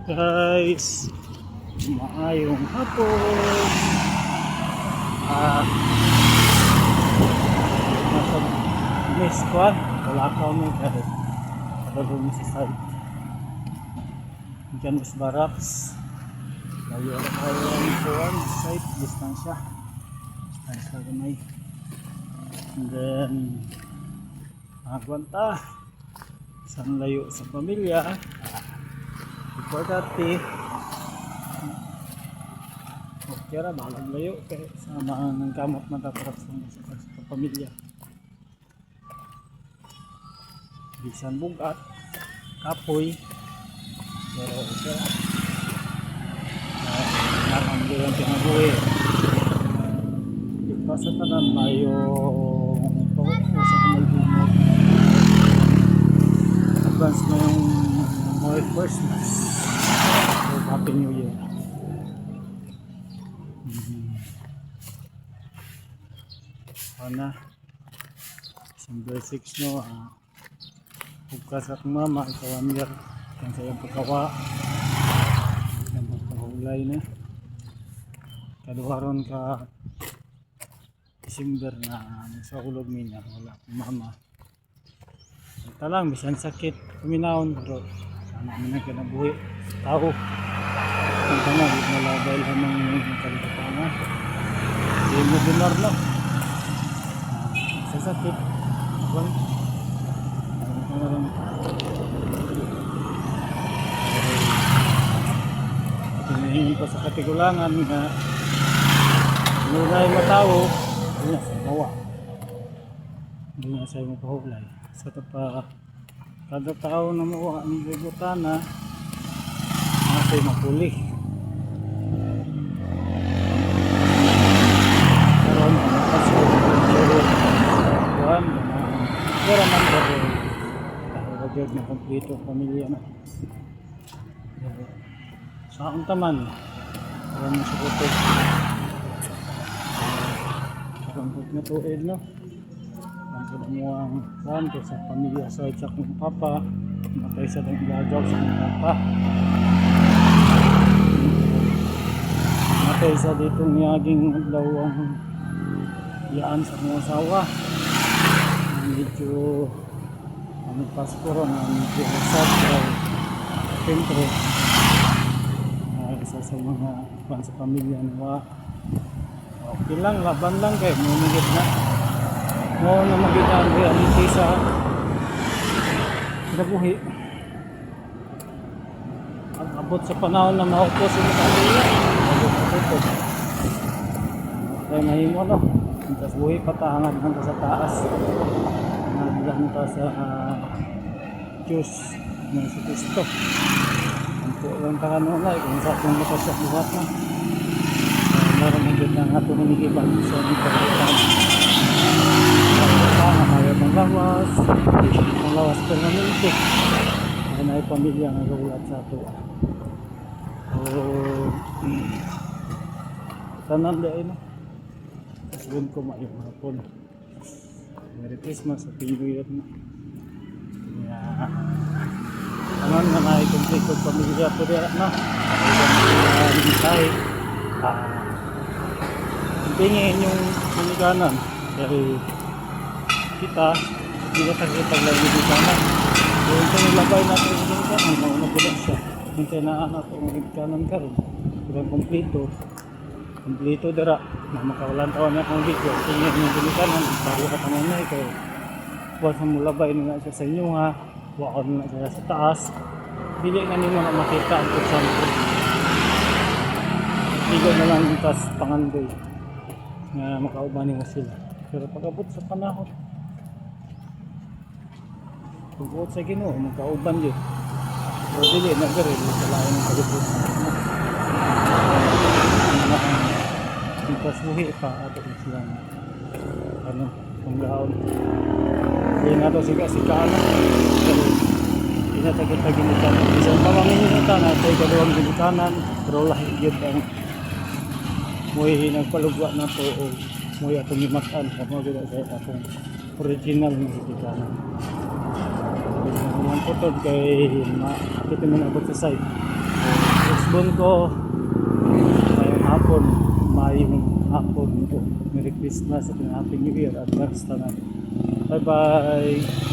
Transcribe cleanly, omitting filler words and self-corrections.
Guys, maayong hapon. Nasa Miss Kwan, wala kami pero doon sa side. Diyan Miss Barracks. Layo tayo ang Kwan side, distansya. Distansya gamay. And then magwanta isang layo sa pamilya. Before dati kaya balang layo kaya sama ng kamot matatarap sa pamilya. Bisan bugat kapoy pero okay nakamli ang pinabuhi di pa sa tanan mayong sa kanal bumot advance na yung Merry Christmas so Happy New Year. Ana December 6 no pagkas at mama ikaw amir kan sa iyang pagkawa ang pagkahulay na kaduharon ka December na nagsaulog niya wala akong mama ito lang bisan sakit kuminahon pero sana namin ang kinabuhi tao ang tanong malabay lamang yung kalipatan hindi mo dinar na sa sakit hinihingi pa sa katigulangan na nunay matawo hindi na sa bawa hindi na sa mapahulay sa pa kada tao na mawa ang bubutana masa'y mapuli pero kasi buwan pero man pero na kompleto pamilya na sa akong taman para mo sa kutog kampot na tuig no ang mo ang santo sa pamilya sa akong papa matay sa itong ilagaw sa akong papa matay sa ditong niyaging adlawang yaan sa akong asawa medyo ang pasporo na medyo usap siyempre isa sa mga pan sa pamilya na okay lang, laban lang kayo mamigit na mo na magiging ang reality sa nabuhi ang abot sa panahon na maupo sa mga pamilya abot sa tutod kaya mahimo no ang buhi patahangan hanggang sa taas nagdanta sa Diyos ng si Cristo ang po lang kanunay kung sa akong matas sa buhat na meron higit na nga tuminigiban sa aming pagkakas ang mayroon ng lawas permanente ay na pamilya nga gawulat sa ato tanan di ay no sabihin ko mayroon hapon Merry Christmas at New Year na naman na na-complete ang pamilya po rin na mensahe tingin yung piniganan dahil kita hindi na takipag lang yung piniganan yung pinilabay natin yung piniganan mauna po lang siya yung tinaan natin yung piniganan ka rin bilang kompleto dara na makawalan taon na kong video tingin yung piniganan bago ka tanan na ikaw huwag sa mulabay na siya sa inyo ha huwag na siya sa taas bili na nyo na makita ang kusampo hindi na lang yung tas pangandoy na makaubanin mo sila pero pag-abot sa panahon pag-abot sa Ginoo makauban yun pero dili na gari sa lain ng kalibutan yung pasbuhi pa ato sila ano ang laon hindi na ito sika-sika pero pinatagit-tagit ginikanan isang pamaminitan at ay kaluwang ginikanan pero lahigit ang muy nagpalugwa na to o muy atong imakan kamo gila sa atong original na. Ang putod kay makita mo na abot sa side husband ko. Ngayong hapon, mayong hapon ko. Merry Christmas at Happy New Year. Advance na. Bye bye.